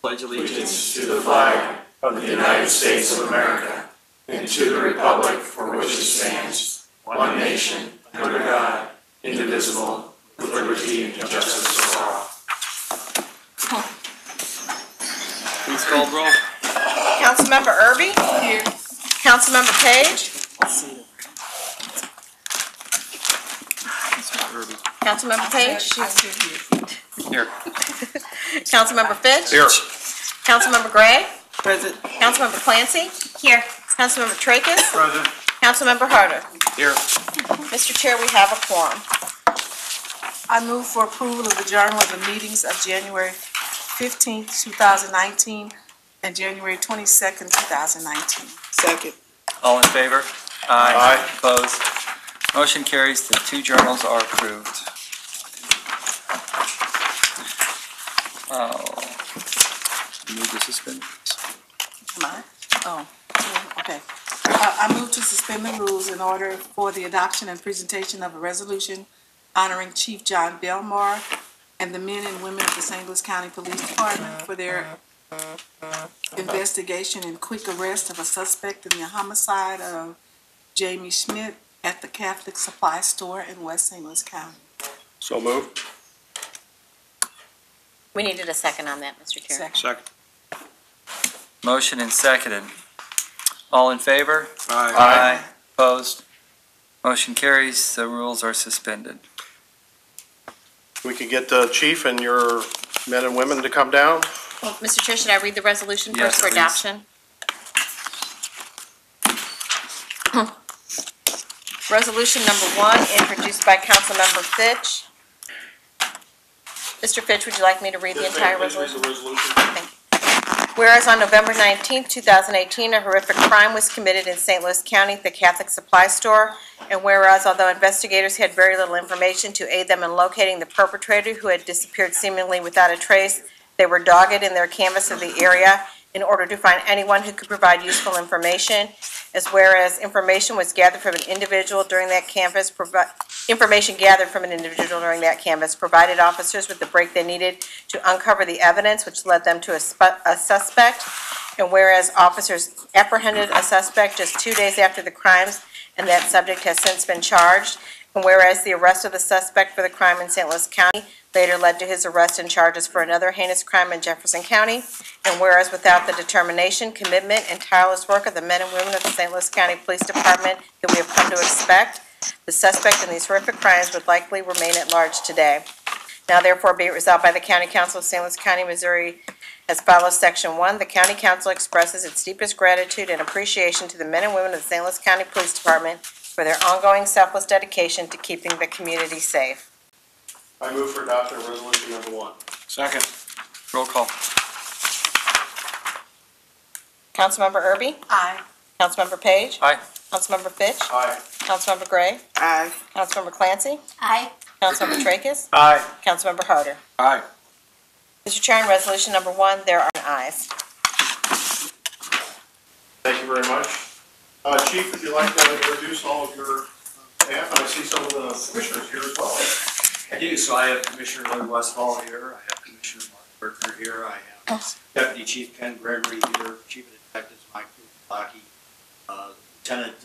pledge allegiance to the flag of the United States of America and to the republic for which it stands, one nation, under God, indivisible, with liberty and justice for all. Please call roll. Councilmember Irby? Here. Councilmember Page? Councilmember Page? Here. Councilmember Fitch? Here. Councilmember Gray? Present. Councilmember Clancy? Here. Councilmember TRAKAS? Present. Councilmember Harder? Here. Mr. Chair, we have a quorum. I move for approval of the journal of the meetings of January 15th, 2019 and January 22nd, 2019. Second. All in favor? Aye. Opposed? Motion carries. The two journals are approved. Move to suspend. Am I? Oh, okay. I move to suspend the rules in order for the adoption and presentation of a resolution honoring Chief John Belmar and the men and women of the St. Louis County Police Department for their investigation and quick arrest of a suspect in the homicide of Jamie Schmidt at the Catholic Supply Store in West St. Louis County. So moved. We needed a second on that, Mr. Chair. Second. Motion and seconded. All in favor? Aye. Opposed? Motion carries. The rules are suspended. We could get the chief and your men and women to come down. Well, Mr. Chair, should I read the resolution Yes, first for please. adoption? Resolution number 1, introduced by Councilmember Fitch. Mr. Fitch, would you like me to read the entire resolution? Thank you. Whereas on November 19, 2018, a horrific crime was committed in St. Louis County at the Catholic Supply Store, and whereas although investigators had very little information to aid them in locating the perpetrator who had disappeared seemingly without a trace, they were dogged in their canvass of the area in order to find anyone who could provide useful information, as whereas information gathered from an individual during that canvass provided officers with the break they needed to uncover the evidence which led them to a suspect, and whereas officers apprehended a suspect just 2 days after the crimes and that subject has since been charged, and whereas the arrest of the suspect for the crime in St. Louis County later led to his arrest and charges for another heinous crime in Jefferson County, and whereas without the determination, commitment, and tireless work of the men and women of the St. Louis County Police Department that we have come to expect, the suspect in these horrific crimes would likely remain at large today. Now therefore be it resolved by the County Council of St. Louis County, Missouri as follows. Section 1, the County Council expresses its deepest gratitude and appreciation to the men and women of the St. Louis County Police Department for their ongoing selfless dedication to keeping the community safe. I move for adoption of resolution number 1. Second. Roll call. Councilmember Irby? Aye. Councilmember Page? Aye. Councilmember Fitch? Aye. Councilmember Gray? Aye. Councilmember Clancy? Aye. Councilmember TRAKAS? Aye. Councilmember Harder? Aye. Mr. Chair, on resolution number 1, there are ayes. Thank you very much. Chief, would you like to introduce all of your staff? I see some of the commissioners here as well. I do. So I have Commissioner Lloyd Westfall here. I have Commissioner Mark Berkner here. I have Deputy Chief Ken Gregory here. Chief of Detectives Mike Blackie. Lieutenant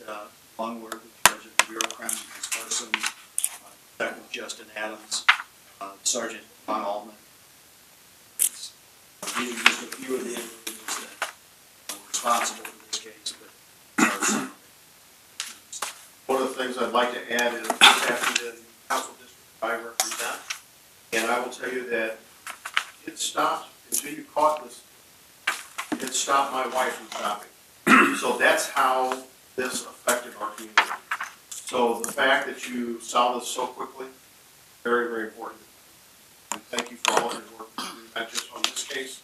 Longworth, in charge of the Bureau of Crime Against Person. Detective Justin Adams. Sergeant Don Altman. These are just a few of the individuals that are responsible for this case. But One of the things I'd like to add is this happened in Council District I represent, and I will tell you that it stopped, until you caught this, it stopped my wife from shopping. So that's how this affected our community. So the fact that you saw this so quickly, very, very important. And thank you for all of your work, not just on this case,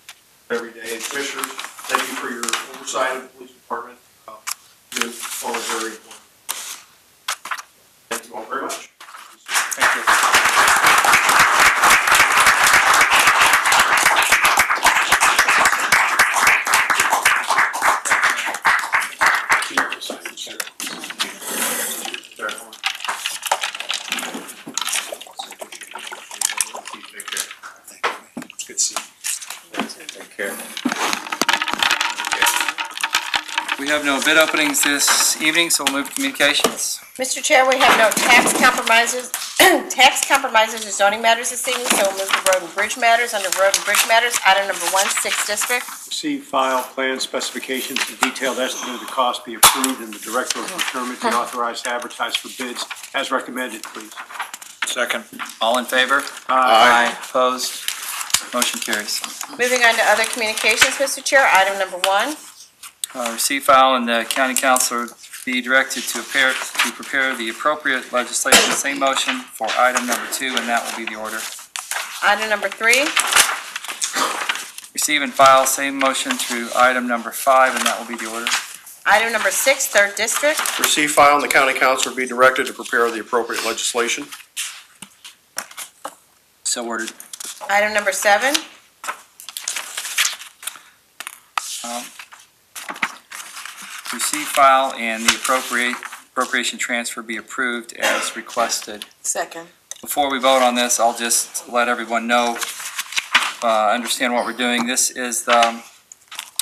but every day. And Commissioners, thank you for your oversight of the police department. You're all very important. Thank you all very much. Thank you. Good to see you. Take care. We have no bid openings this evening, so we'll move to communications. Mr. Chair, we have no tax compromises or zoning matters this evening, so we'll move to road and bridge matters. Under road and bridge matters, item number 1, 6th District. Receive, file, plan specifications, and detailed estimate of the cost be approved, and the Director of Procurement be authorized to advertise for bids as recommended, please. Second. All in favor? Aye. Opposed? Motion carries. Moving on to other communications, Mr. Chair, item number 1. Receive, file, and the county councilor be directed to prepare the appropriate legislation. Same motion for item number 2, and that will be the order. Item number 3. Receive and file, same motion through item number 5, and that will be the order. Item number 6, 3rd District. Receive, file, and the county councilor be directed to prepare the appropriate legislation. So ordered. Item number 7. Receive, file, and the appropriation transfer be approved as requested. Second. Before we vote on this, I'll just let everyone know, understand what we're doing. This is the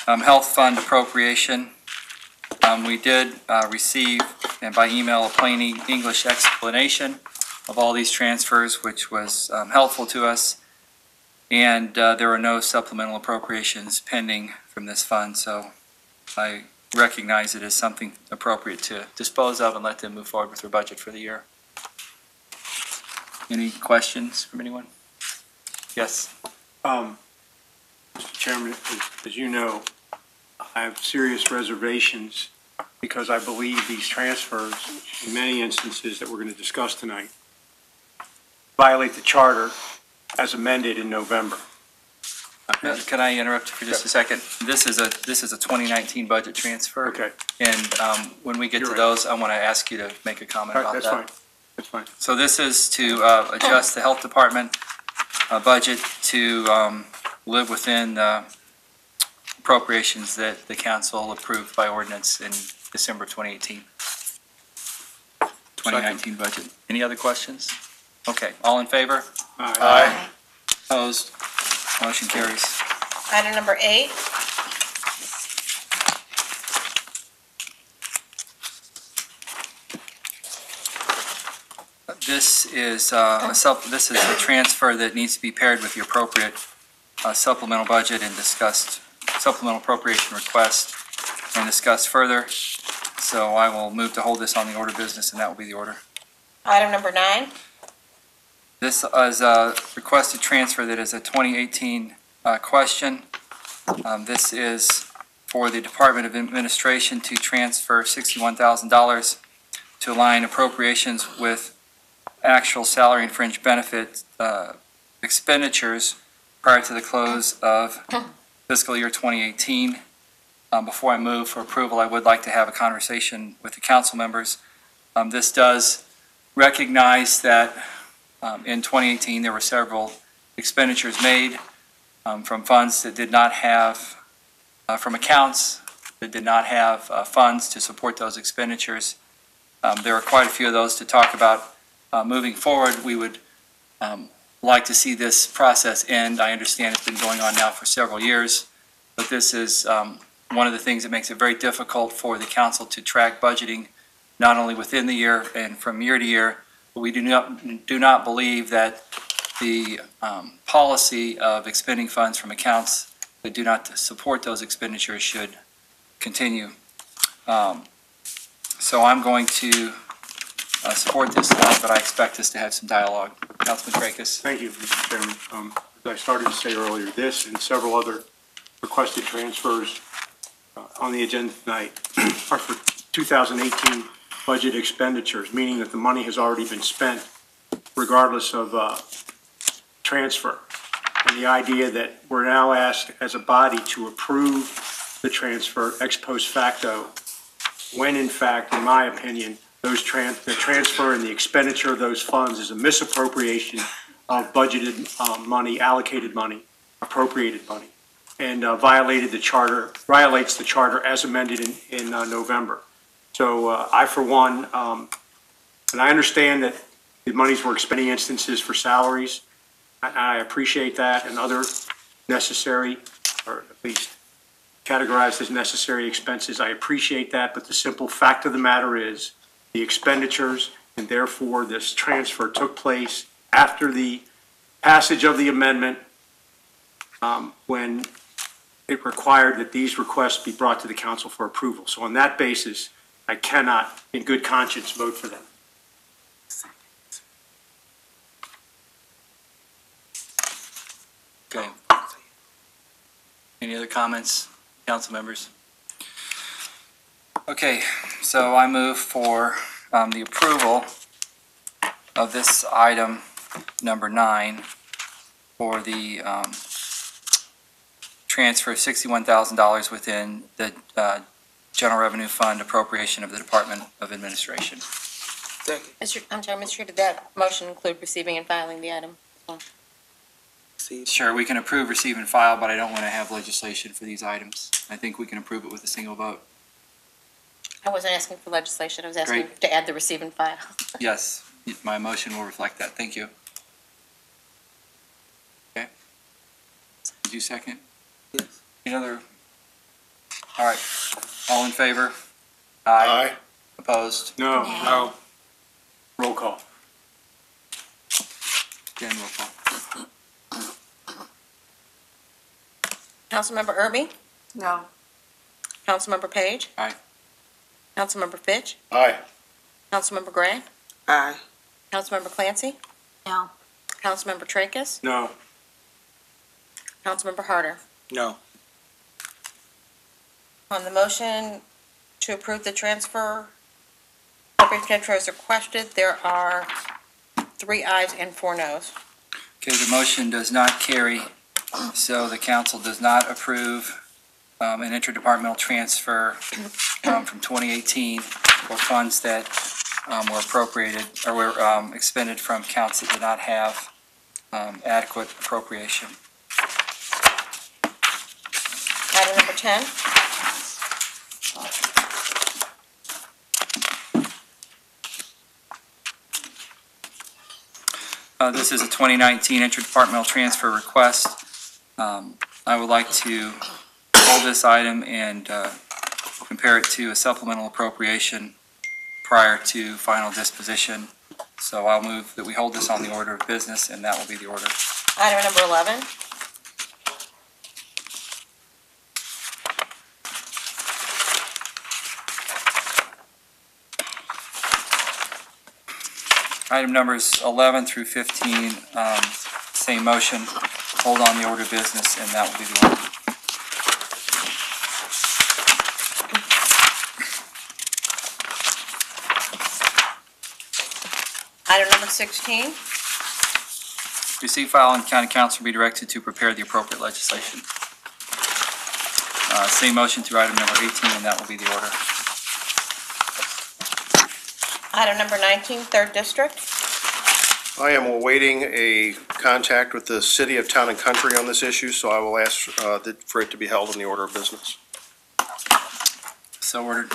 health fund appropriation. We did receive, and by email, a plain English explanation of all these transfers, which was helpful to us. And there are no supplemental appropriations pending from this fund, so I recognize it as something appropriate to dispose of and let them move forward with their budget for the year. Any questions from anyone? Yes. Mr. Chairman, as you know, I have serious reservations because I believe these transfers, in many instances that we're going to discuss tonight, violate the charter as amended in November. Can I interrupt you for just a second? This is a 2019 budget transfer. Okay. And when we get You're to right. those, I want to ask you to make a comment about That's that. fine. That's fine. So this is to adjust the health department budget to live within the appropriations that the council approved by ordinance in December 2018. 2019 budget. Any other questions? Okay, all in favor? Aye. Opposed? Motion carries. Item number 8. This is this is a transfer that needs to be paired with the appropriate supplemental budget and discussed, supplemental appropriation request and discussed further. So I will move to hold this on the order of business, and that will be the order. Item number 9. This is a requested transfer that is a 2018 question. This is for the Department of Administration to transfer $61,000 to align appropriations with actual salary and fringe benefit expenditures prior to the close of fiscal year 2018. Before I move for approval, I would like to have a conversation with the council members. This does recognize that in 2018 there were several expenditures made from funds that did not have, from accounts that did not have funds to support those expenditures. There are quite a few of those to talk about. Moving forward, we would like to see this process end. I understand it's been going on now for several years, but this is one of the things that makes it very difficult for the council to track budgeting, not only within the year and from year to year, but we do not believe that the policy of expending funds from accounts that do not support those expenditures should continue. So I'm going to support this, but I expect us to have some dialogue. Councilman TRAKAS. Thank you, Mr. Chairman. As I started to say earlier, this and several other requested transfers on the agenda tonight are for 2018 budget expenditures, meaning that the money has already been spent regardless of transfer. And the idea that we're now asked as a body to approve the transfer ex post facto, when in fact, in my opinion, the transfer and the expenditure of those funds is a misappropriation of budgeted money, allocated money, appropriated money, and violates the charter as amended in November. So I, for one, and I understand that the monies were expending instances for salaries. I appreciate that and other necessary, or at least categorized as necessary expenses. I appreciate that, but the simple fact of the matter is the expenditures, and therefore this transfer took place after the passage of the amendment, when it required that these requests be brought to the council for approval. So on that basis, I cannot, in good conscience, vote for them. Okay. Any other comments, council members? Okay, so I move for the approval of this item number 9 for the transfer of $61,000 within the General Revenue Fund appropriation of the Department of Administration. I'm sorry, Mr. Chair, did that motion include receiving and filing the item? Sure, we can approve, receive, and file, but I don't want to have legislation for these items. I think we can approve it with a single vote. I wasn't asking for legislation, I was asking Great. to add the receive and file. Yes, my motion will reflect that. Thank you. Okay. Did you second? Yes. Any other? All right. All in favor? Aye. Opposed? No. No. Roll call. Again, roll call. Councilmember Erby? No. Councilmember Page? Aye. Councilmember Fitch? Aye. Councilmember Gray? Aye. Councilmember Clancy? No. Councilmember Tracas? No. Councilmember Harder? No. On the motion to approve the transfer, appropriate transfer as requested, there are 3 ayes and 4 noes. Okay, the motion does not carry, so the council does not approve an interdepartmental transfer from 2018 for funds that were appropriated or were expended from accounts that did not have adequate appropriation. Item number 10. This is a 2019 interdepartmental transfer request. I would like to hold this item and compare it to a supplemental appropriation prior to final disposition. So I'll move that we hold this on the order of business, and that will be the order. Item number 11. Item numbers 11 through 15, same motion, hold on the order of business, and that will be the order. Item number 16. Receive, file, and county council be directed to prepare the appropriate legislation. Same motion through item number 18, and that will be the order. Item number 19, 3rd District. I am awaiting a contact with the city of Town and Country on this issue, so I will ask for it to be held in the order of business. So ordered.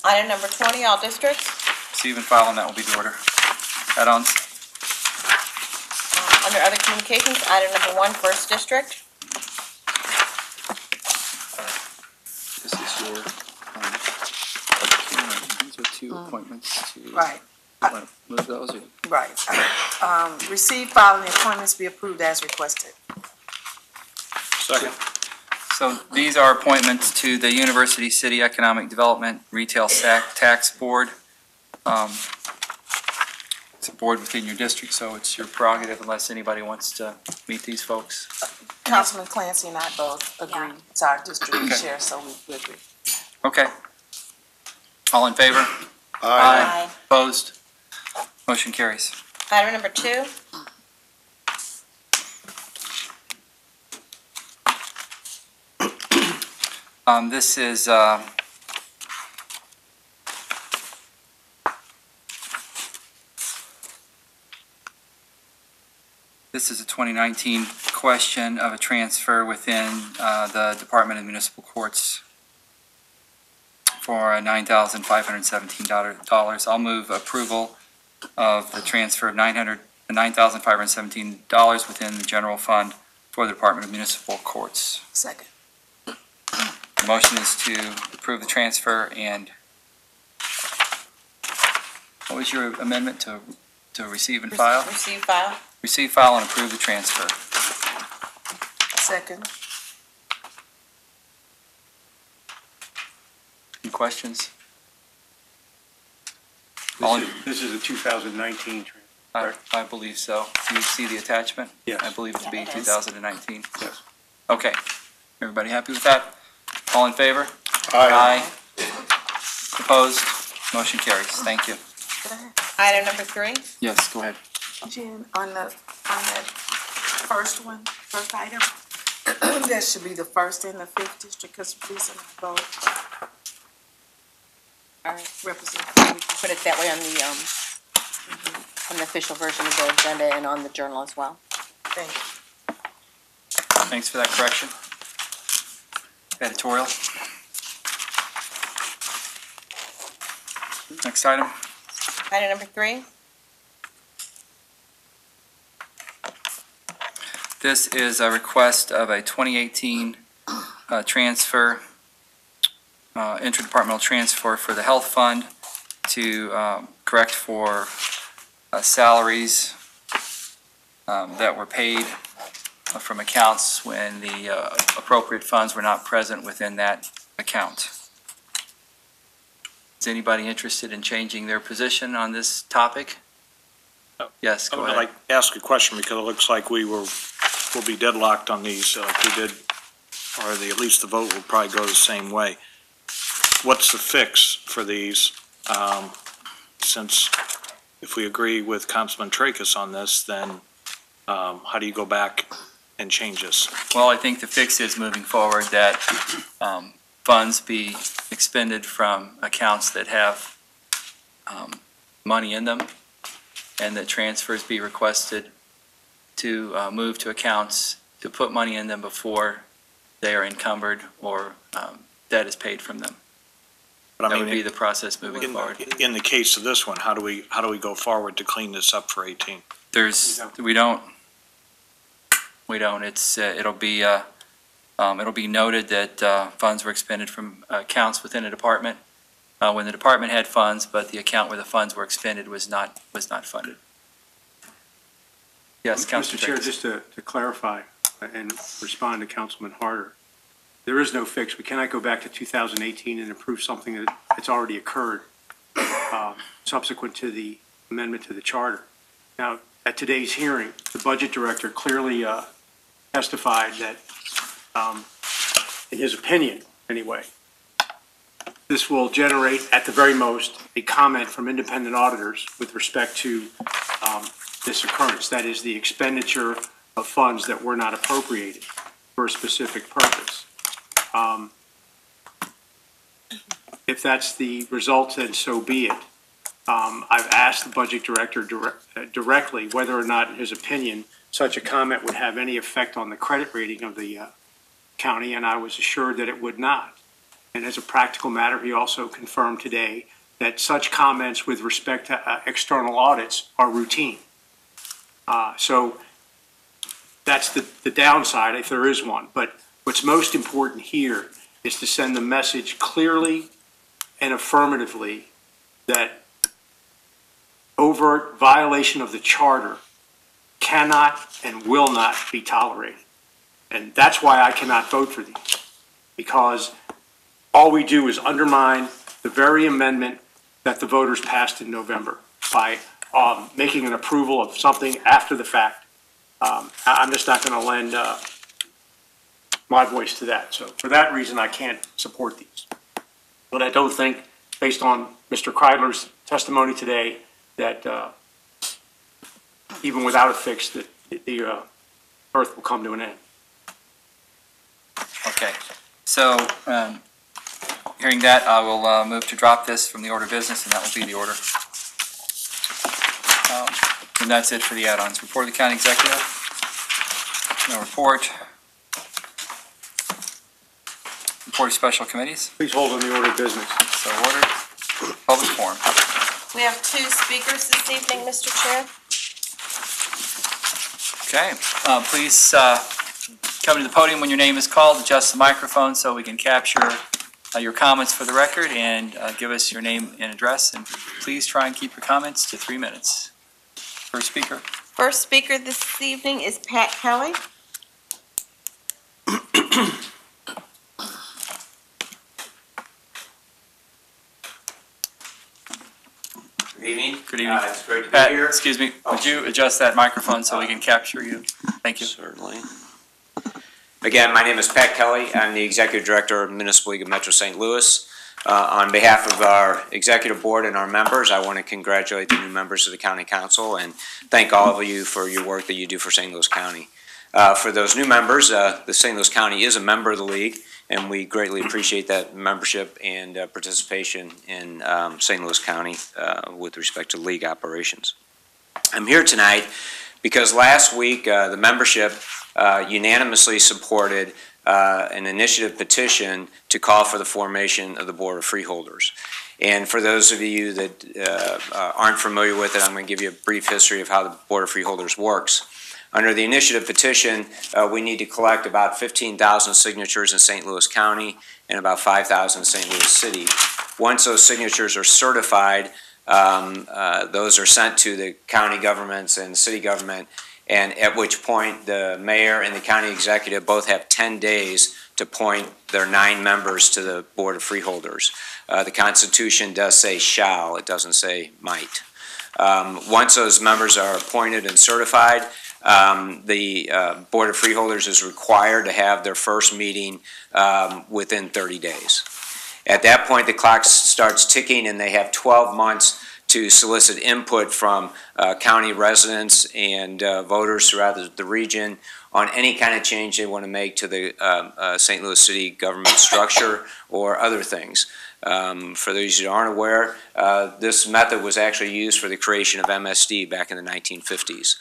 Item number 20, all districts. Receive and file, and that will be the order. Add-ons. Under other communications, item number 1, 1st District. This is your, these are 2 appointments to. Right. Want to move those, or? Right. Receive, file, and the appointments be approved as requested. Second. So these are appointments to the University City Economic Development Retail Tax Board. It's a board within your district, so it's your prerogative unless anybody wants to meet these folks. Councilman Clancy and I both agree. It's our district Okay. chair, so we agree. Okay. All in favor? Aye. Opposed? Motion carries. Item number 2. This is, this is a 2019 question of a transfer within the Department of Municipal Courts for $9,517. I'll move approval of the transfer of $9,517 within the general fund for the Department of Municipal Courts. Second. The motion is to approve the transfer, and what was your amendment to receive and file? Receive, file. Receive, file, and approve the transfer. Second. Any questions? This is a 2019 transfer. I believe so. Do you see the attachment? Yes. I believe it to be Yeah, it is. 2019. Yes. Okay. Everybody happy with that? All in favor? Aye. Opposed? Motion carries. Thank you. Item number 3. Yes, go ahead. Jen, on that first one, first item, that should be the first in the 5th district, because recent vote All right. representative. Put it that way on the official version of the agenda and on the journal as well. Thank you. Thanks for that correction. Editorial. Next item. Item number 3. This is a request of a 2018 transfer, interdepartmental transfer for the health fund to correct for salaries that were paid from accounts when the appropriate funds were not present within that account. Is anybody interested in changing their position on this topic? Yes, go I'd ahead. like to ask a question because it looks like we'll be deadlocked on these, like we did, or at least the vote will probably go the same way. What's the fix for these? Since if we agree with Councilman TRAKAS on this, then how do you go back and change this? Well, I think the fix is moving forward that funds be expended from accounts that have money in them, and that transfers be requested to move to accounts to put money in them before they are encumbered or debt is paid from them. But That would be the process moving forward. in the case of this one, how do we go forward to clean this up for 18? We don't. It's it'll be noted that funds were expended from accounts within a department when the department had funds, but the account where the funds were expended was not funded. Yes, Councilor Mr. Chair, Tracus. just to clarify and respond to Councilman Harder, there is no fix. We cannot go back to 2018 and approve something that's already occurred subsequent to the amendment to the charter. Now, at today's hearing, the budget director clearly testified that, in his opinion anyway, this will generate, at the very most, a comment from independent auditors with respect to this occurrence. That is, the expenditure of funds that were not appropriated for a specific purpose. If that's the result, then so be it. I've asked the budget director directly whether or not, in his opinion, such a comment would have any effect on the credit rating of the county, and I was assured that it would not. And as a practical matter, he also confirmed today that such comments with respect to external audits are routine. So that's the downside, if there is one. But what's most important here is to send the message clearly and affirmatively that overt violation of the charter cannot and will not be tolerated. And that's why I cannot vote for these, because all we do is undermine the very amendment that the voters passed in November by making an approval of something after the fact. I'm just not going to lend my voice to that. So for that reason, I can't support these. But I don't think, based on Mr. Kreidler's testimony today, that even without a fix, that the earth will come to an end. Okay, so hearing that, I will move to drop this from the order of business, and that will be the order. And that's it for the add-ons. Report of the county executive. No report. Report of special committees. Please hold on the order of business. So ordered. Public forum. We have 2 speakers this evening, Mr. Chair. Okay, please come to the podium when your name is called, adjust the microphone so we can capture your comments for the record, and give us your name and address. And please try and keep your comments to 3 minutes. First speaker. First speaker this evening is Pat Kelly. Good evening. Good evening. It's great to be Pat, here. excuse me, would you adjust that microphone so we can capture you? Thank you. Certainly. Again, my name is Pat Kelly. I'm the Executive Director of Municipal League of Metro St. Louis. On behalf of our Executive Board and our members, I want to congratulate the new members of the County Council and thank all of you for your work that you do for St. Louis County. For those new members, the St. Louis County is a member of the League, and we greatly appreciate that membership and participation in St. Louis County with respect to League operations. I'm here tonight because last week the membership unanimously supported an initiative petition to call for the formation of the Board of Freeholders. And for those of you that aren't familiar with it, I'm going to give you a brief history of how the Board of Freeholders works. Under the initiative petition, we need to collect about 15,000 signatures in St. Louis County and about 5,000 in St. Louis City. Once those signatures are certified, those are sent to the county governments and city government, and at which point the mayor and the county executive both have 10 days to appoint their 9 members to the Board of Freeholders. The Constitution does say shall, it doesn't say might. Once those members are appointed and certified, the Board of Freeholders is required to have their first meeting within 30 days. At that point, the clock starts ticking, and they have 12 months to solicit input from county residents and voters throughout the region on any kind of change they want to make to the St. Louis City government structure or other things. For those who aren't aware, this method was actually used for the creation of MSD back in the 1950s.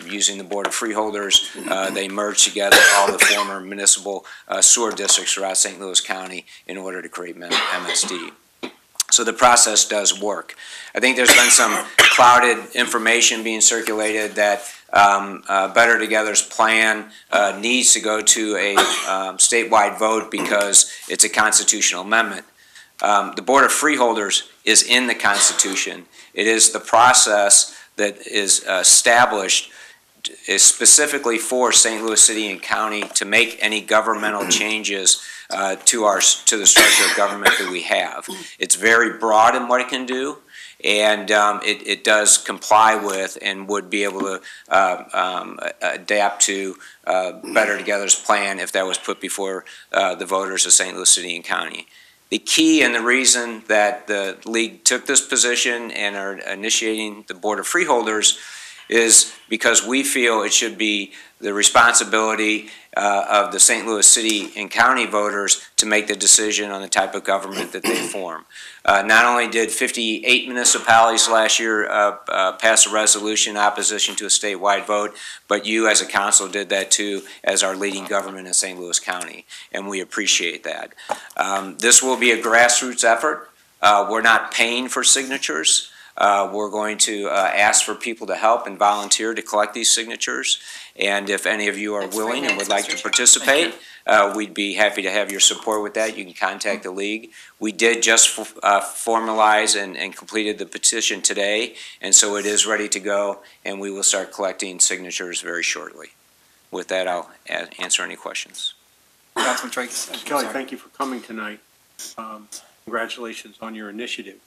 Using the Board of Freeholders, they merged together all the former municipal sewer districts throughout St. Louis County in order to create MSD. So the process does work. I think there's been some clouded information being circulated that Better Together's plan needs to go to a statewide vote because it's a constitutional amendment. The Board of Freeholders is in the Constitution. It is the process that is established is specifically for St. Louis City and County to make any governmental changes to the structure of government that we have. It's very broad in what it can do, and it does comply with and would be able to adapt to Better Together's plan if that was put before the voters of St. Louis City and County. The key and the reason that the League took this position and are initiating the Board of Freeholders is because we feel it should be the responsibility of the St. Louis City and County voters to make the decision on the type of government that they form. Not only did 58 municipalities last year pass a resolution in opposition to a statewide vote, but you as a council did that too as our leading government in St. Louis County, and we appreciate that. This will be a grassroots effort. We're not paying for signatures. We're going to ask for people to help and volunteer to collect these signatures. And if any of you are willing and would like to participate, we'd be happy to have your support with that. You can contact the League. We did just formalize and completed the petition today, and so it is ready to go, and we will start collecting signatures very shortly. With that, I'll answer any questions. Councilman TRAKAS. Kelly, thank you for coming tonight. Congratulations on your initiative.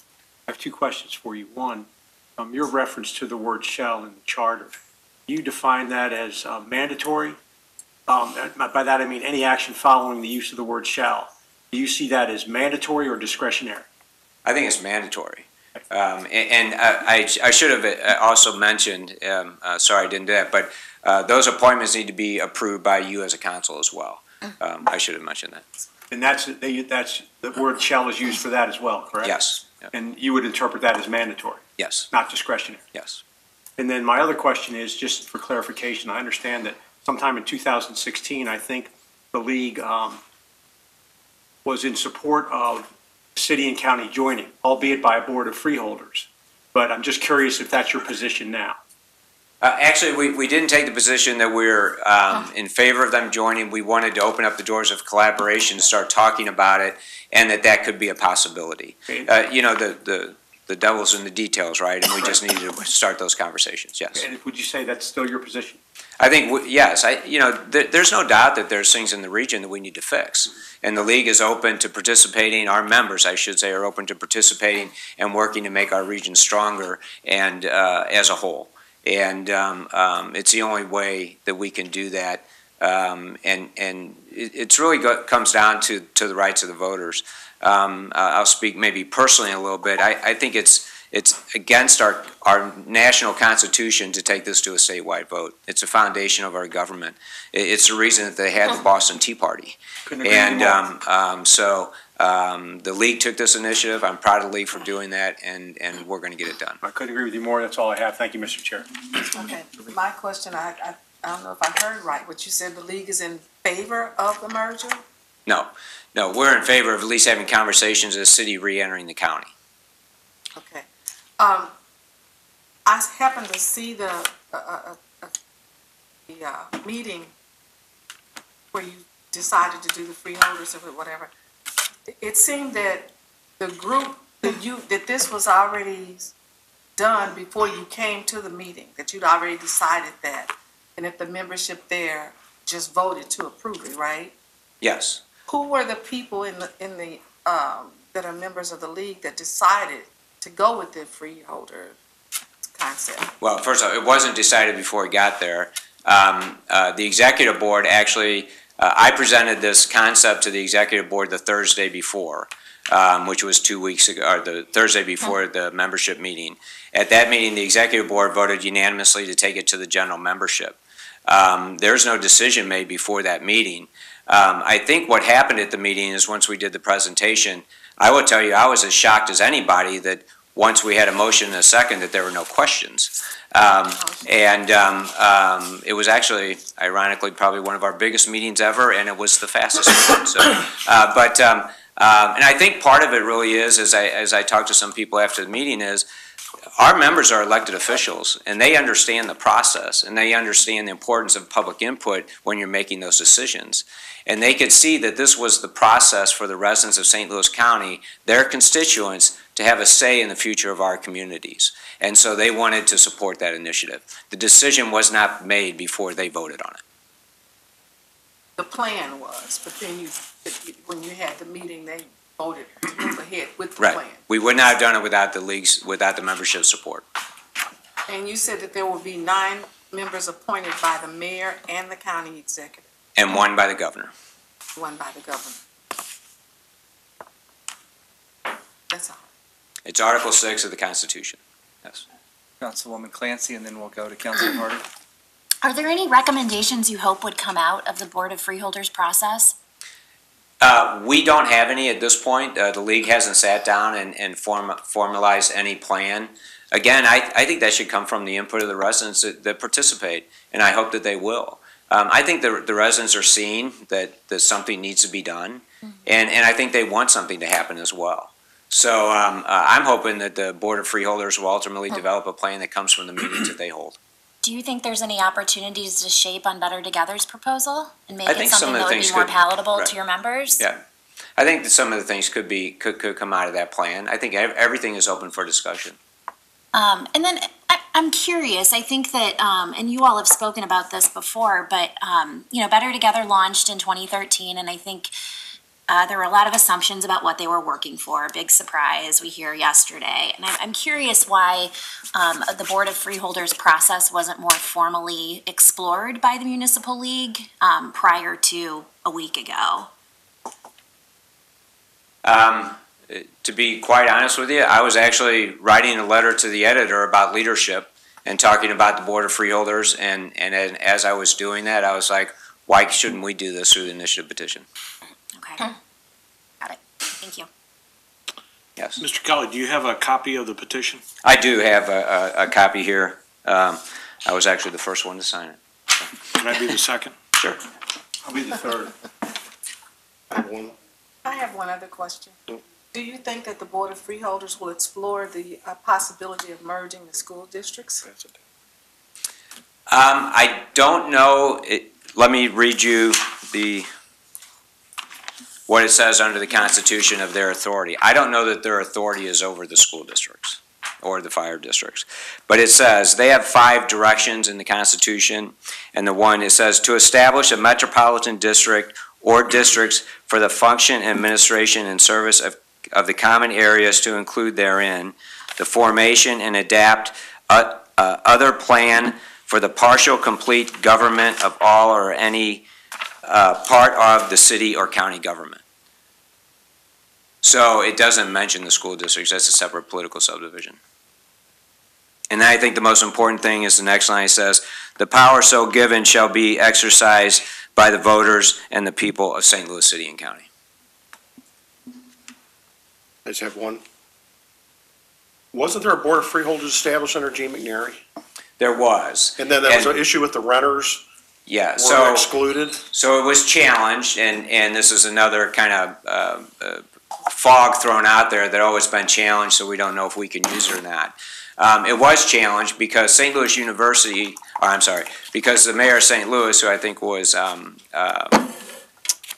I have 2 questions for you. One, your reference to the word shall in the charter. You define that as mandatory. By that I mean any action following the use of the word shall. Do you see that as mandatory or discretionary? I think it's mandatory. I should have also mentioned, sorry I didn't do that, but those appointments need to be approved by you as a council as well. I should have mentioned that. And that's the word shall is used for that as well, correct? Yes. And you would interpret that as mandatory? Yes. Not discretionary? Yes. And then my other question is, just for clarification, I understand that sometime in 2016, I think the League was in support of city and county joining, albeit by a Board of Freeholders. But I'm just curious if that's your position now. Actually, we didn't take the position that we're in favor of them joining. We wanted to open up the doors of collaboration, start talking about it, and that could be a possibility. You know, the devil's in the details, right? And we just needed to start those conversations, yes. And would you say that's still your position? I think, yes, you know, there's no doubt that there's things in the region that we need to fix. And the league is open to participating, our members, I should say, are open to participating and working to make our region stronger and as a whole. And it's the only way that we can do that. And it's really comes down to the rights of the voters. I'll speak maybe personally a little bit. I think it's against our national constitution to take this to a statewide vote. It's a foundation of our government. It's the reason that they had the Boston Tea Party. And so the league took this initiative. I'm proud of the league for doing that, and we're going to get it done. I couldn't agree with you more. That's all I have. Thank you, Mr. Chair. Okay, my question, I don't know if I heard right, what you said, the league is in favor of the merger? No, we're in favor of at least having conversations as a city re-entering the county. Okay. I happened to see the meeting where you decided to do the freeholders or whatever. It seemed that the group, that this was already done before you came to the meeting, that you'd already decided that, and if the membership there just voted to approve it, right? Yes. Who were the people in the that are members of the league that decided to go with the freeholder concept? Well, first of all, it wasn't decided before we got there. The executive board actually, I presented this concept to the executive board the Thursday before, which was 2 weeks ago, or the Thursday before the membership meeting. At that meeting, the executive board voted unanimously to take it to the general membership. There's no decision made before that meeting. I think what happened at the meeting is once we did the presentation, I will tell you, I was as shocked as anybody that once we had a motion and a second that there were no questions. It was actually, ironically, probably one of our biggest meetings ever, and it was the fastest one. So, and I think part of it really is, as I talked to some people after the meeting, is our members are elected officials, and they understand the process, and they understand the importance of public input when you're making those decisions. And they could see that this was the process for the residents of St. Louis County, their constituents, to have a say in the future of our communities. And so they wanted to support that initiative. The decision was not made before they voted on it. The plan was, but then when you had the meeting, they voted to move ahead with the plan. We would not have done it without the membership support. And you said that there will be 9 members appointed by the mayor and the county executive. And 1 by the governor. 1 by the governor. That's all. It's Article 6 of the Constitution. Yes. Councilwoman Clancy, and then we'll go to Councilman Harder. Are there any recommendations you hope would come out of the Board of Freeholders process? We don't have any at this point. The league hasn't sat down and formalized any plan. Again, I think that should come from the input of the residents that participate, and I hope that they will. I think the residents are seeing that something needs to be done, and I think they want something to happen as well. So I'm hoping that the Board of Freeholders will ultimately develop a plan that comes from the meetings that they hold. Do you think there's any opportunities to shape on Better Together's proposal and make I it think something some of the that would be things more could- palatable right. to your members? Yeah, I think that some of the things could come out of that plan. I think everything is open for discussion. And then I'm curious, I think that, and you all have spoken about this before, but, Better Together launched in 2013, and I think there were a lot of assumptions about what they were working for. Big surprise, we hear yesterday. And I'm curious why the Board of Freeholders process wasn't more formally explored by the Municipal League prior to a week ago. To be quite honest with you, I was actually writing a letter to the editor about leadership and talking about the Board of Freeholders, and as I was doing that, I was like, why shouldn't we do this through the initiative petition? Okay. Got it. Thank you. Yes. Mr. Kelly, do you have a copy of the petition? I do have a copy here. I was actually the first one to sign it. Can I be the second? Sure. I'll be the third. I have one other question. Do you think that the Board of Freeholders will explore the possibility of merging the school districts? I don't know, let me read you what it says under the Constitution of their authority. I don't know that their authority is over the school districts or the fire districts. But it says, they have 5 directions in the Constitution, and the one, it says, to establish a metropolitan district or districts for the function, administration, and service of the common areas to include therein, the formation and adapt other plan for the partial complete government of all or any part of the city or county government. So it doesn't mention the school districts, that's a separate political subdivision. And then I think the most important thing is the next line says, the power so given shall be exercised by the voters and the people of St. Louis City and County. I just have one. Wasn't there a board of freeholders established under Gene McNary? There was. And then there was an issue with the renters? Yeah, Were so excluded? So it was challenged, and this is another kind of fog thrown out there that always been challenged, so we don't know if we can use it or not. It was challenged because St. Louis University, because the mayor of St. Louis, who I think was,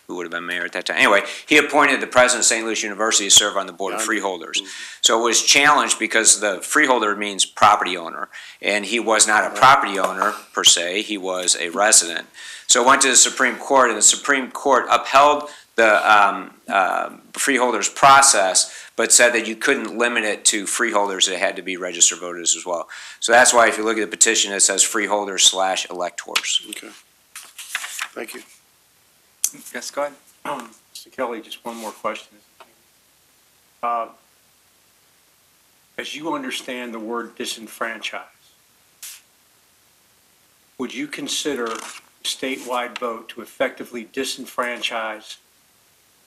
who would have been mayor at that time? Anyway, he appointed the president of St. Louis University to serve on the board of freeholders. So it was challenged because the freeholder means property owner, and he was not a property owner per se, he was a resident. So it went to the Supreme Court, and the Supreme Court upheld the freeholders process, but said that you couldn't limit it to freeholders, it had to be registered voters as well. So that's why if you look at the petition, it says freeholders / electors. Okay. Thank you. Yes, go ahead. Mr. Kelly, just one more question. As you understand the word disenfranchise, would you consider a statewide vote to effectively disenfranchise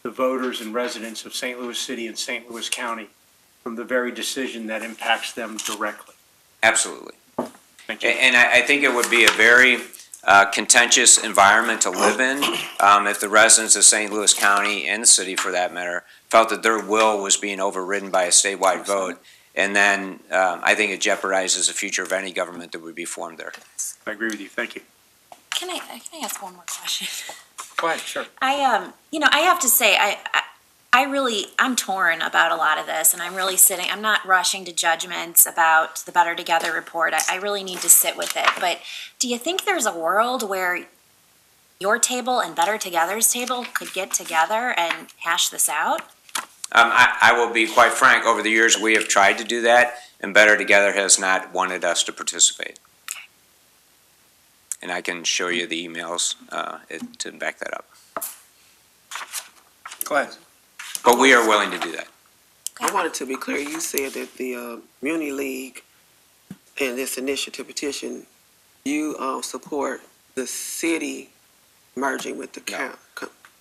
the voters and residents of St. Louis City and St. Louis County from the very decision that impacts them directly? Absolutely. Thank you. And I think it would be a very contentious environment to live in if the residents of St. Louis County and the city, for that matter, felt that their will was being overridden by a statewide vote. And then I think it jeopardizes the future of any government that would be formed there. I agree with you. Thank you. Can I ask one more question? Go ahead, sure. I have to say, I'm torn about a lot of this, and I'm not rushing to judgments about the Better Together report. I really need to sit with it. But do you think there's a world where your table and Better Together's table could get together and hash this out? I will be quite frank, over the years we have tried to do that, and Better Together has not wanted us to participate. And I can show you the emails to back that up. Go ahead. But we are willing to do that. I wanted to be clear, you said that the Muni League and this initiative petition, you support the city merging with the county.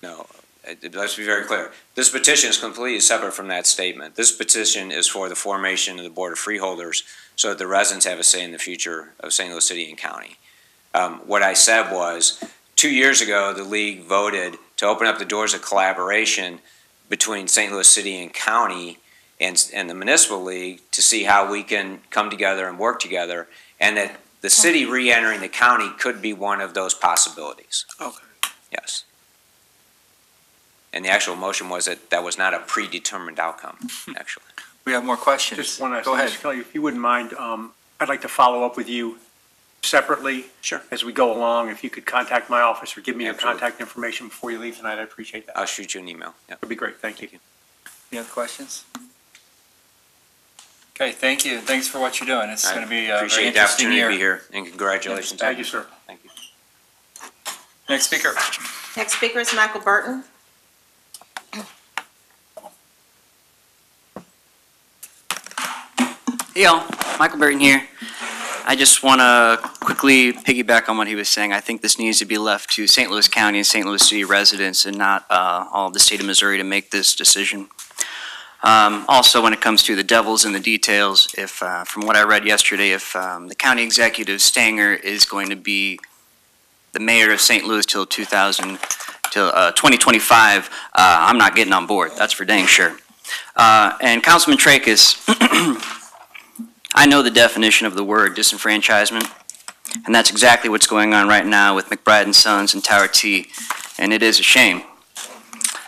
No, let's be very clear. This petition is completely separate from that statement. This petition is for the formation of the Board of Freeholders so that the residents have a say in the future of St. Louis City and County. What I said was, 2 years ago, the league voted to open up the doors of collaboration between St. Louis City and County and the municipal league to see how we can come together and work together, and that the city re-entering the county could be one of those possibilities. Okay. Yes. And the actual motion was that that was not a predetermined outcome, actually. We have more questions. Just one last Go thing, ahead. Mr. Kelly, if you wouldn't mind, I'd like to follow up with you separately. Sure. As we go along. If you could contact my office or give me Absolutely. your contact information before you leave tonight, I'd appreciate that. I'll shoot you an email. Yep. That'd be great. Thank you. Any other questions? Okay, thank you. Thanks for what you're doing. It's going to be a very Appreciate the interesting opportunity year. to be here, and congratulations. Thank you, sir. Thank you. Next speaker. Next speaker is Michael Burton. Hey y'all, Michael Burton here. I just want to quickly piggyback on what he was saying. I think this needs to be left to St. Louis County and St. Louis City residents and not all of the state of Missouri to make this decision. Also, when it comes to the devils in the details, if from what I read yesterday, if the county executive Stanger is going to be the mayor of St. Louis till 2025, I'm not getting on board. That's for dang sure. And Councilman TRAKAS, I know the definition of the word disenfranchisement. And that's exactly what's going on right now with McBride and Sons and Tower T, and it is a shame.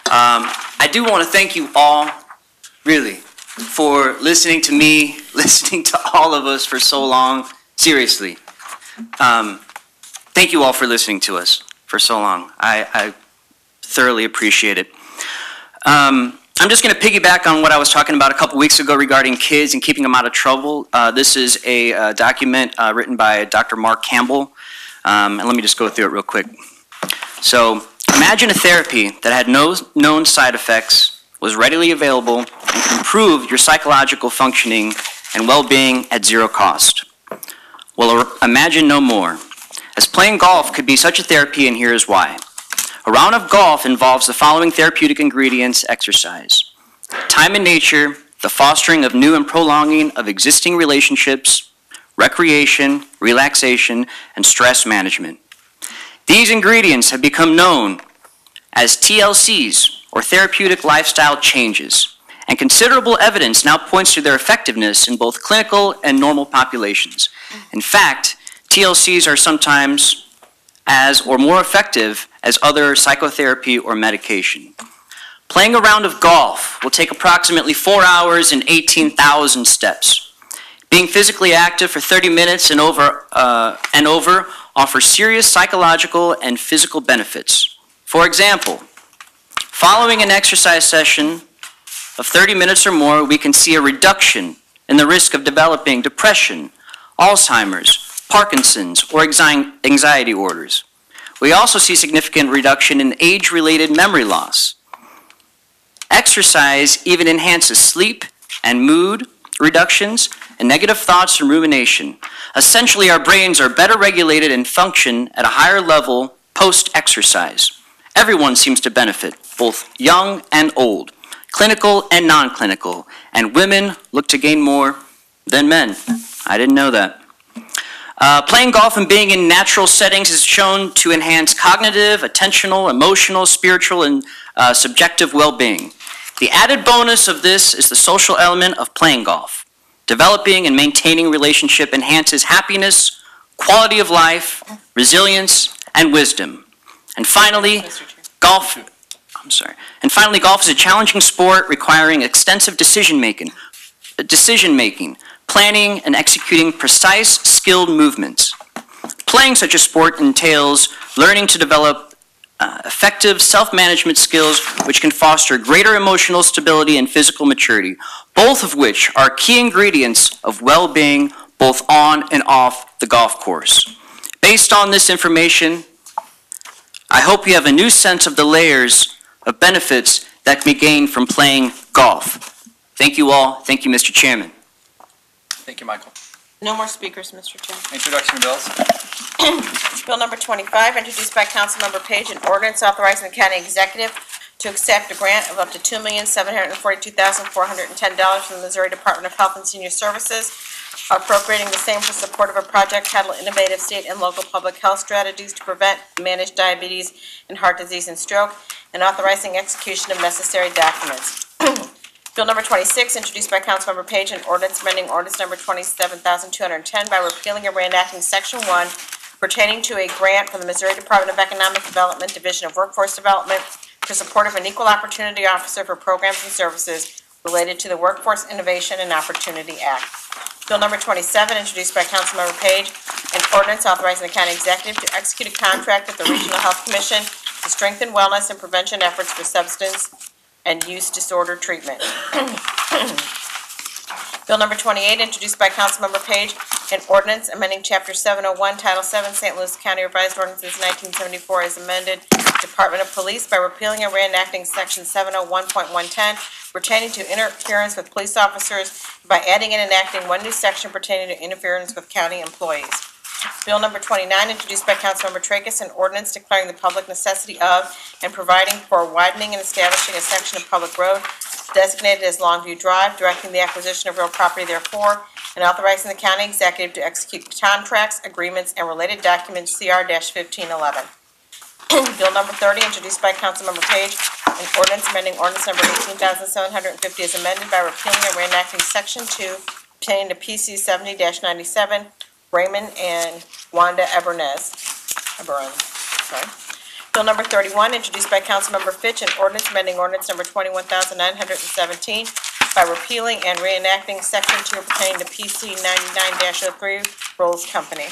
I do want to thank you all, really, for listening to me, listening to all of us for so long. Seriously. Thank you all for listening to us for so long. I thoroughly appreciate it. I'm just going to piggyback on what I was talking about a couple weeks ago regarding kids and keeping them out of trouble. This is a document written by Dr. Mark Campbell, and let me just go through it real quick. So, imagine a therapy that had no known side effects, was readily available, and could improve your psychological functioning and well-being at zero cost. Well, imagine no more, as playing golf could be such a therapy, and here is why. A round of golf involves the following therapeutic ingredients: exercise, time in nature, the fostering of new and prolonging of existing relationships, recreation, relaxation, and stress management. These ingredients have become known as TLCs, or therapeutic lifestyle changes, and considerable evidence now points to their effectiveness in both clinical and normal populations. In fact, TLCs are sometimes as or more effective as other psychotherapy or medication. Playing a round of golf will take approximately 4 hours and 18,000 steps. Being physically active for 30 minutes and over offers serious psychological and physical benefits. For example, following an exercise session of 30 minutes or more, we can see a reduction in the risk of developing depression, Alzheimer's, Parkinson's, or anxiety orders. We also see significant reduction in age-related memory loss. Exercise even enhances sleep and mood reductions and negative thoughts and rumination. Essentially, our brains are better regulated and function at a higher level post-exercise. Everyone seems to benefit, both young and old, clinical and non-clinical, and women look to gain more than men. I didn't know that. Playing golf and being in natural settings is shown to enhance cognitive, attentional, emotional, spiritual, and subjective well-being. The added bonus of this is the social element of playing golf. Developing and maintaining relationship enhances happiness, quality of life, resilience, and wisdom. And finally, golf is a challenging sport requiring extensive decision-making, planning, and executing precise, skilled movements. Playing such a sport entails learning to develop effective self-management skills which can foster greater emotional stability and physical maturity, both of which are key ingredients of well-being both on and off the golf course. Based on this information, I hope you have a new sense of the layers of benefits that can be gained from playing golf. Thank you all. Thank you, Mr. Chairman. Thank you, Michael. No more speakers, Mr. Chair. Introduction of bills. Bill number 25, introduced by Councilmember Page, an ordinance authorizing the county executive to accept a grant of up to $2,742,410 from the Missouri Department of Health and Senior Services, appropriating the same for support of a project titled Innovative State and Local Public Health Strategies to Prevent and Manage Diabetes and Heart Disease and Stroke, and authorizing execution of necessary documents. Bill number 26, introduced by Councilmember Page, an ordinance amending ordinance number 27,210 by repealing and reenacting Section 1 pertaining to a grant from the Missouri Department of Economic Development, Division of Workforce Development, to support of an equal opportunity officer for programs and services related to the Workforce Innovation and Opportunity Act. Bill number 27, introduced by Councilmember Page, an ordinance authorizing the county executive to execute a contract with the Regional Health Commission to strengthen wellness and prevention efforts for substance and use disorder treatment. Bill number 28, introduced by Councilmember Page, an ordinance amending Chapter 701, Title 7, St. Louis County Revised Ordinances 1974 as amended, Department of Police, by repealing and reenacting Section 701.110 pertaining to interference with police officers, by adding and enacting one new section pertaining to interference with county employees. Bill number 29, introduced by Councilmember TRAKAS, an ordinance declaring the public necessity of and providing for widening and establishing a section of public road designated as Longview Drive, directing the acquisition of real property therefore, and authorizing the county executive to execute contracts, agreements, and related documents CR-1511. Bill number 30, introduced by Councilmember Page, an ordinance amending ordinance number 18,750 as amended by repealing and reenacting Section 2 pertaining to PC 70-97, Raymond and Wanda Ebernes. Sorry. Bill number 31, introduced by Councilmember Fitch, an ordinance amending ordinance number 21,917 by repealing and reenacting Section 2 pertaining to PC 99-03 Rolls Company.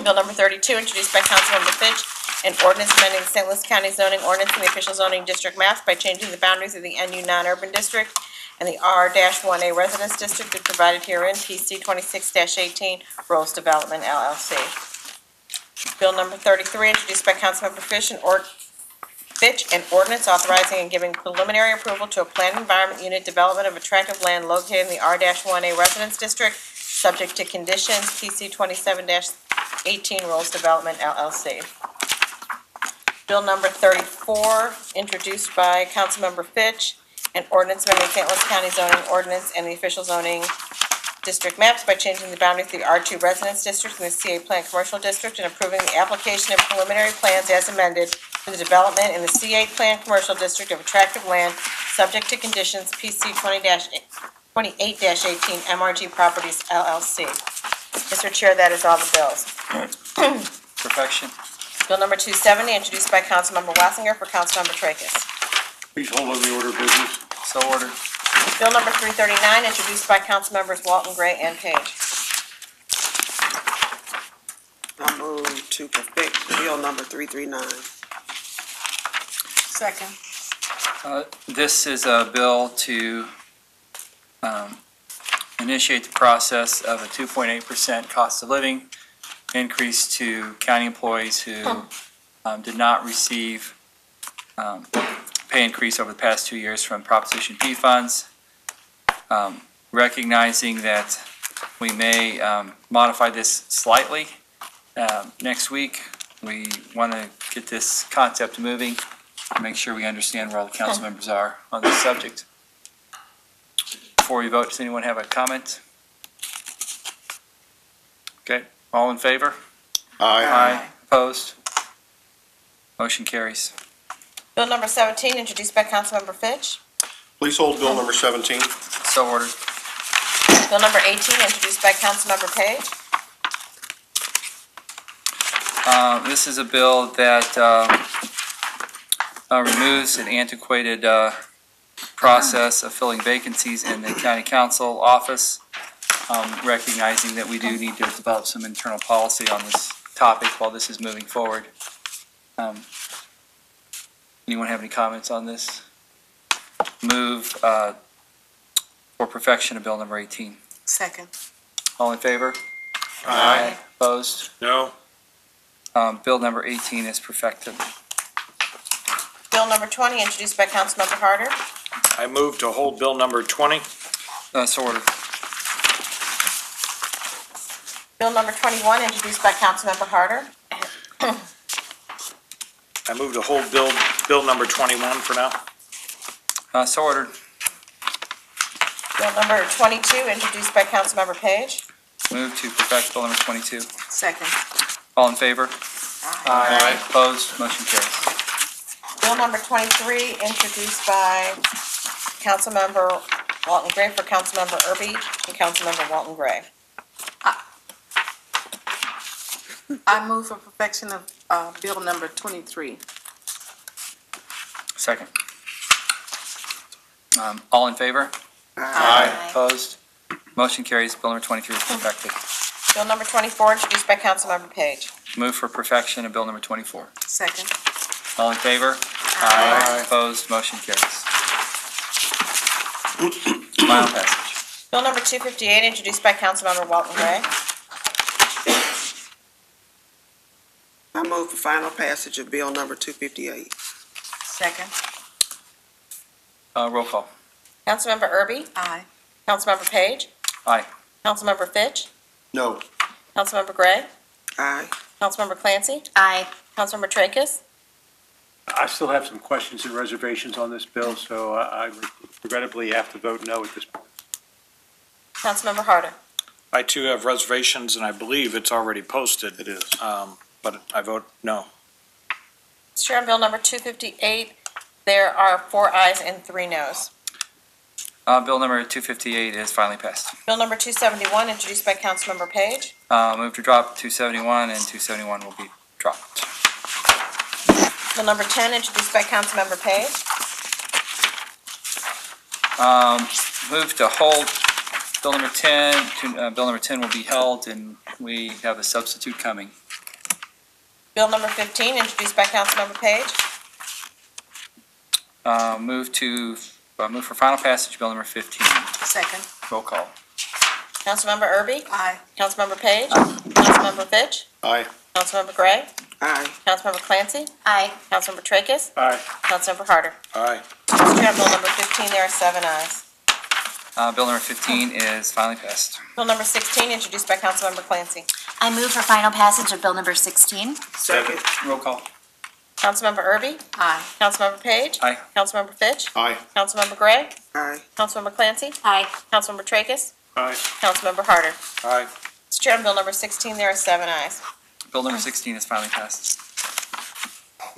Bill number 32, introduced by Councilmember Fitch, an ordinance amending the St. Louis County zoning ordinance in the official zoning district maps by changing the boundaries of the NU non-urban district and the R-1A residence district as provided herein, PC 26-18 Rolls Development LLC. Bill number 33, introduced by Councilmember Fitch, an ordinance authorizing and giving preliminary approval to a planned environment unit development of attractive land located in the R-1A residence district, subject to conditions, PC 27-18 Rolls Development LLC. Bill number 34, introduced by Councilmember Fitch, an ordinance amending St. Louis County zoning ordinance and the official zoning district maps by changing the boundaries of the R2 residence district and the CA Plan Commercial District and approving the application of preliminary plans as amended for the development in the CA Plan Commercial District of attractive land, subject to conditions, PC 28-18 MRG Properties LLC. Mr. Chair, that is all the bills. Perfection. Bill number 270, introduced by Councilmember Wassinger for Councilmember Tracas. Please hold on the order of business. So ordered. Bill number 339, introduced by Councilmembers Walton, Gray, and Page. I move to perfect bill number 339. Second. This is a bill to initiate the process of a 2.8% cost of living increase to county employees who did not receive pay increase over the past 2 years from Proposition P funds. Recognizing that we may modify this slightly next week, we want to get this concept moving and make sure we understand where all the council members are on this subject. Before we vote, does anyone have a comment? Okay, all in favor? Aye. Opposed? Motion carries. Bill number 17, introduced by Councilmember Fitch. Please hold bill number 17. So ordered. Bill number 18, introduced by Councilmember Page. This is a bill that removes an antiquated process of filling vacancies in the county council office, recognizing that we do need to develop some internal policy on this topic while this is moving forward. Anyone have any comments on this? Move for perfection of bill number 18. Second. All in favor? Aye. Opposed? No. Bill number 18 is perfected. Bill number 20, introduced by Councilmember Harder. I move to hold bill number 20. So ordered. Bill number 21, introduced by Councilmember Harder. I move to hold bill number 21 for now. So ordered. Bill number 22, introduced by Councilmember Page. Move to perfect bill number 22. Second. All in favor? Aye. Opposed? Motion carries. Bill number 23, introduced by Councilmember Walton Gray for Councilmember Irby and Councilmember Walton Gray. I move for perfection of bill number 23. Second. All in favor? Aye. Opposed? Motion carries. Bill number 23 is perfected. Bill number 24, introduced by Councilmember Page. Move for perfection of bill number 24. Second. All in favor? Aye. Opposed? Motion carries. Final passage. Bill number 258, introduced by Councilmember Walton Gray. I move for final passage of bill number 258. Second. Roll call. Councilmember Irby? Aye. Councilmember Page? Aye. Councilmember Fitch? No. Councilmember Gray? Aye. Councilmember Clancy? Aye. Councilmember Tracas? I still have some questions and reservations on this bill, so I regrettably have to vote no at this point. Councilmember Harder? I too have reservations, and I believe it's already posted. It is. But I vote no. Mr. Chair, on bill number 258, there are 4 ayes and 3 noes. Bill number 258 is finally passed. Bill number 271, introduced by Councilmember Page. Move to drop 271, and 271 will be dropped. Bill number 10, introduced by Councilmember Page. Move to hold Bill number 10. Bill number 10 will be held, and we have a substitute coming. Bill number 15, introduced by Councilmember Page. Move for final passage, Bill number 15. Second. Roll call. Councilmember Erby? Aye. Councilmember Page? Councilmember Fitch? Aye. Councilmember Gray? Aye. Councilmember Clancy? Aye. Councilmember Tracus? Aye. Councilmember Harder? Aye. Mr. Chair, on Bill number 15, there are 7 ayes. Bill number 15 is finally passed. Bill number 16, introduced by Councilmember Clancy. I move for final passage of Bill number 16. Second. Roll call. Councilmember Erby? Aye. Councilmember Page? Aye. Councilmember Fitch? Aye. Councilmember Gray? Aye. Councilmember Clancy? Aye. Councilmember Tracus? Aye. Councilmember Harder? Aye. Mr. Chair, on Bill number 16, there are 7 ayes. Bill number 16 is finally passed.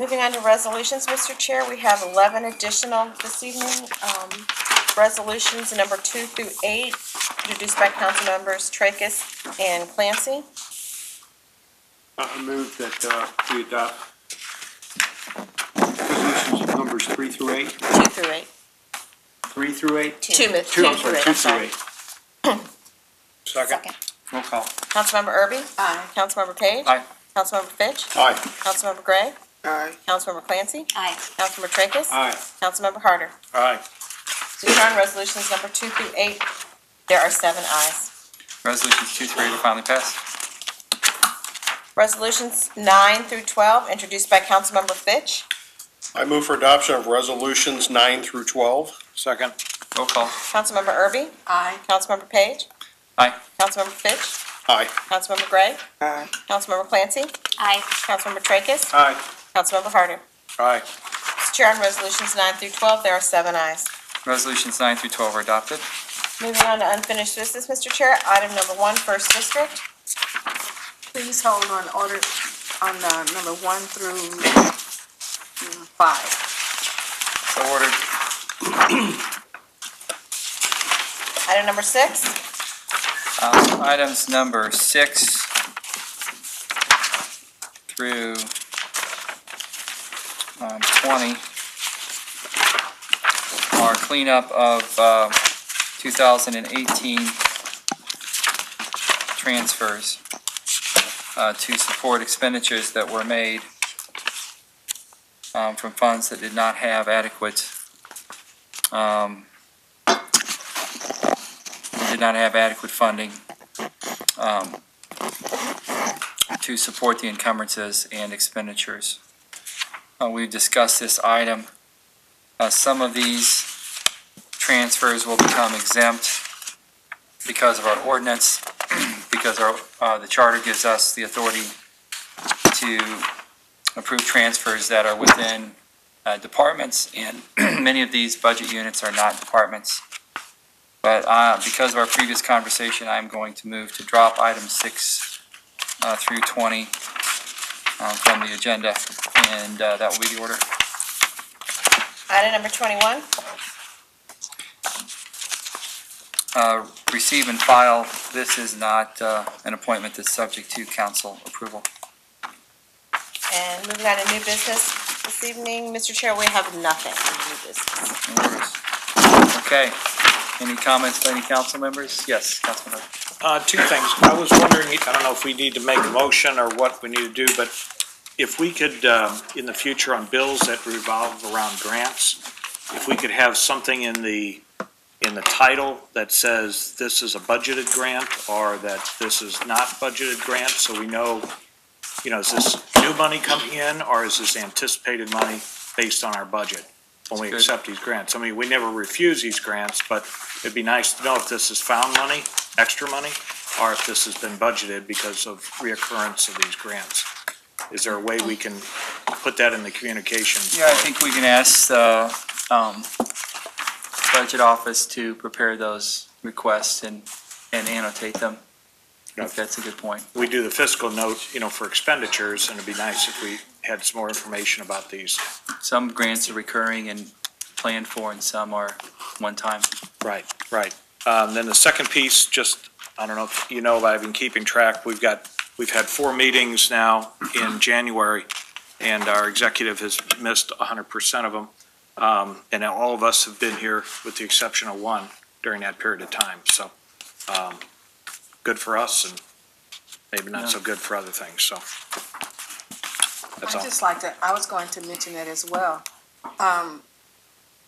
Moving on to resolutions, Mr. Chair, we have 11 additional this evening. Resolutions number 2 through 8, introduced by Councilmembers Tracus and Clancy. I move that we adopt resolutions numbers 3 through 8. 2 through 8. 3 through 8? 2 I'm sorry, 2 through 8. Second. Roll call. Councilmember Erby? Aye. Councilmember Page? Aye. Councilmember Fitch? Aye. Councilmember Gray? Aye. Councilmember Clancy? Aye. Councilmember Tracus? Aye. Councilmember Harder? Aye. Mr. Chair, on resolutions number 2 through 8, there are 7 ayes. Resolutions 2 through 8 are finally passed. Resolutions 9 through 12, introduced by Councilmember Fitch. I move for adoption of resolutions 9 through 12. Second. Roll call. Councilmember Erby? Aye. Councilmember Page? Aye. Councilmember Fitch? Aye. Councilmember Gray? Aye. Councilmember Clancy? Aye. Councilmember Tracus? Aye. Councilmember Harder? Aye. Mr. Chair, on resolutions 9 through 12, there are 7 ayes. Resolutions 9 through 12 are adopted. Moving on to unfinished business, Mr. Chair, item number 1, First District. Please hold on order on number 1 through 5. So ordered. Item number 6. Items number 6 through 20 are cleanup of 2018 transfers to support expenditures that were made from funds that did not have adequate funding to support the encumbrances and expenditures. We've discussed this item. Some of these transfers will become exempt because of our ordinance, because the charter gives us the authority to approve transfers that are within departments, and many of these budget units are not departments. But because of our previous conversation, I'm going to move to drop items 6 through 20 from the agenda, and that will be the order. Item number 21. Receive and file. This is not an appointment that's subject to council approval. And moving on to new business this evening, Mr. Chair, we have nothing in new business. No worries. Okay. Any comments by any council members? Yes, Councilman Hood. 2 things. I was wondering, I don't know if we need to make a motion or what we need to do, but if we could, in the future on bills that revolve around grants, if we could have something in the title that says this is a budgeted grant or that this is not budgeted grant, so we know, is this new money coming in or is this anticipated money based on our budget when we accept these grants? I mean, we never refuse these grants, but it'd be nice to know if this is found money, extra money, or if this has been budgeted because of reoccurrence of these grants. Is there a way we can put that in the communication? Yeah, I think we can ask the budget office to prepare those requests and annotate them. I think that's a good point. We do the fiscal note, for expenditures, and it'd be nice if we had some more information about these. Some grants are recurring and planned for, and some are one time. Right. Then the second piece, just, I don't know if you know, but I've been keeping track. We've had 4 meetings now in January, and our executive has missed 100% of them. And all of us have been here with the exception of one during that period of time. So, good for us and maybe not so good for other things, so. That's all. I was going to mention that as well.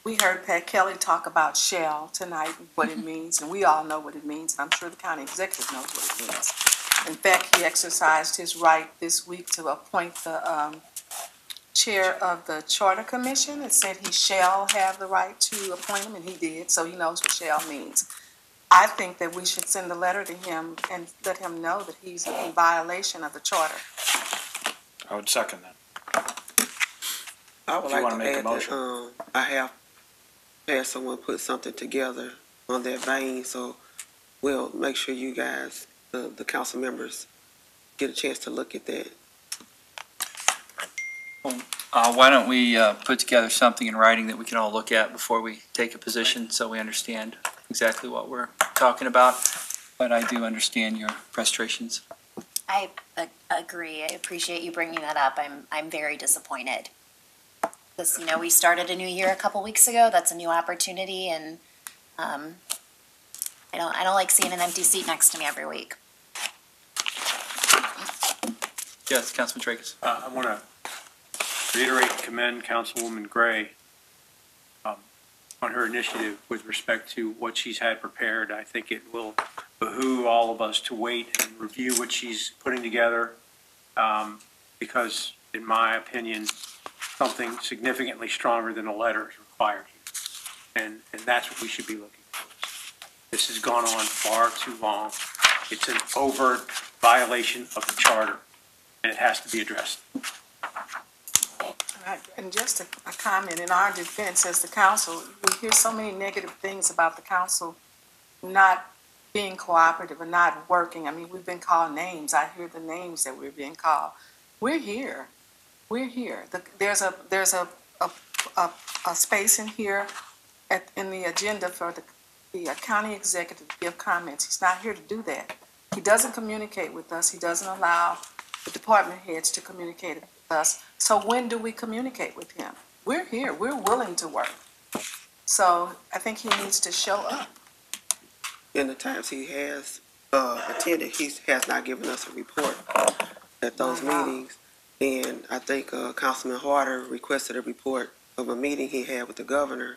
We heard Pat Kelly talk about shall tonight, and what it means, and we all know what it means, and I'm sure the county executive knows what it means. In fact, he exercised his right this week to appoint the chair of the Charter Commission. It said he shall have the right to appoint him, and he did, so he knows what shall means. I think that we should send a letter to him and let him know that he's in violation of the charter. I would second that. I would If you like wanna to make a add motion. that, I have had someone put something together on that vein, so we'll make sure you guys, the council members, get a chance to look at that. Why don't we put together something in writing that we can all look at before we take a position, so we understand exactly what we're talking about? But I do understand your frustrations. I agree. I appreciate you bringing that up. I'm very disappointed. Because, we started a new year a couple weeks ago. That's a new opportunity, and I don't like seeing an empty seat next to me every week. Yes, Councilman TRAKAS. I want to reiterate and commend Councilwoman Gray on her initiative with respect to what she's had prepared. I think it will behoove all of us to wait and review what she's putting together because, in my opinion, something significantly stronger than a letter is required here. And that's what we should be looking for. This has gone on far too long. It's an overt violation of the charter, and it has to be addressed. And just a comment in our defense as the council, we hear so many negative things about the council not being cooperative and not working. I mean, we've been called names. I hear the names that we're being called. We're here. We're here. There's a space in here in the agenda for the county executive to give comments. He's not here to do that. He doesn't communicate with us. He doesn't allow the department heads to communicate with us. So when do we communicate with him? We're here. We're willing to work. So I think he needs to show up. In the times he has attended, he has not given us a report at those meetings. And I think Councilman Harder requested a report of a meeting he had with the governor,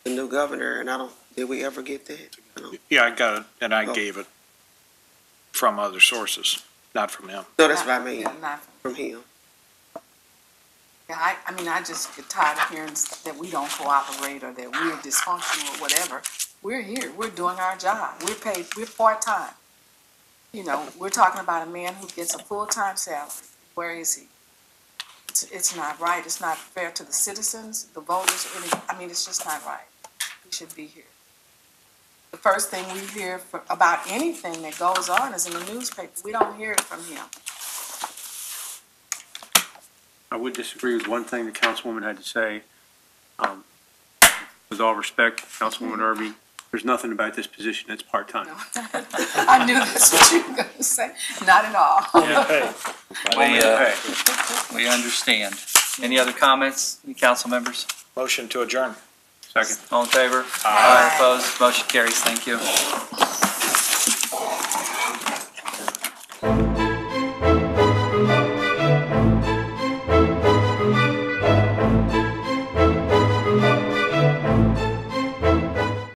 the new governor, and did we ever get that? Yeah, I got it, and I gave it from other sources, not from him. No, that's what I mean, Not from him. Yeah, I mean, I just get tired of hearing that we don't cooperate or that we're dysfunctional or whatever. We're here. We're doing our job. We're paid. We're part-time. We're talking about a man who gets a full-time salary. Where is he? It's not right. It's not fair to the citizens, the voters. It's just not right. He should be here. The first thing we hear about anything that goes on is in the newspaper. We don't hear it from him. I would disagree with one thing the councilwoman had to say. With all respect, Councilwoman Irby, there's nothing about this position that's part-time. No. I knew that's what you were going to say. Not at all. We understand. Any other comments, any council members? Motion to adjourn. Second. All in favor? Aye. Opposed? Motion carries. Thank you.